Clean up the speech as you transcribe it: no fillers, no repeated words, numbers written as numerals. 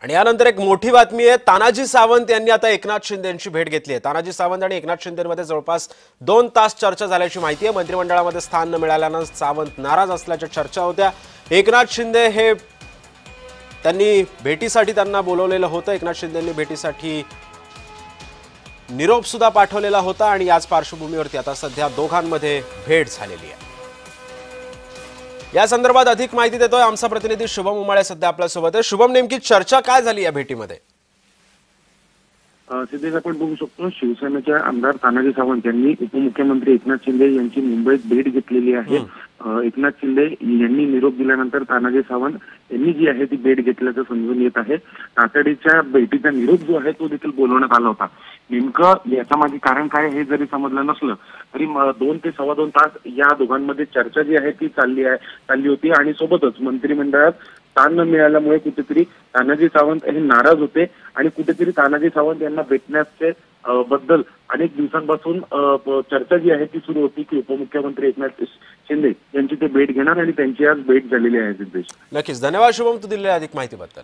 आणि यानंतर एक मोठी बातमी आहे। तानाजी सावंत यांनी आता एकनाथ शिंदे यांची भेट घेतली आहे। तानाजी सावंत आणि एकनाथ शिंदेमध्ये जवळपास 2 तास चर्चा झाल्याची माहिती आहे। मंत्रिमंडळामध्ये स्थान न मिळाल्यानं सावंत नाराज असल्याच्या चर्चा होत्या। एकनाथ शिंदे हे त्यांनी भेटीसाठी त्यांना बोलवलेलं होतं। एकनाथ शिंदेंनी भेटीसाठी निरोप सुद्धा पाठवलेला होता आणि याच पार्श्वभूमीवरती आता सध्या दोघांमध्ये भेट झालेली आहे। या संदर्भात अधिक माहिती देतोय आमचा प्रतिनिधी शुभम उमाळे सध्या आपल्या सोबत आहे। शुभम, नेमकी चर्चा काय झाली या भेटीमध्ये? सिद्धेश, आपण बघू शकतो शिवसेनेचे आमदार तानाजी सावंत यांनी उपमुख्यमंत्री एकनाथ शिंदे यांची मुंबईत भेट घेतलेली आहे। एकनाथ शिंदे यांनी निरोप दिल्यानंतर तानाजी सावंत यांनी जी आहे ती भेट घेतल्याचं समजून येत आहे। तातडीच्या भेटीचा निरोप जो आहे तो देखील बोलवण्यात आला होता। नेमकं याच्या मागे कारण काय हे जरी समजलं नसलं तरी 2 ते 2.25 तास या दोघांमध्ये चर्चा जी आहे ती चालली होती आणि सोबतच मंत्रिमंडळात स्थान न मिळाल्यामुळे कुठेतरी तानाजी सावंत हे नाराज होते आणि कुठेतरी तानाजी सावंत यांना भेटण्याचे बद्दल अनेक दिवसांपासून चर्चा जी आहे ती सुरू होती की उपमुख्यमंत्री एकनाथ शिंदे यांची ते भेट घेणार आणि त्यांची आज भेट झालेली आहे। सिद्धेश, नक्कीच धन्यवाद शुभम, तू दिलेल्या अधिक माहितीबद्दल।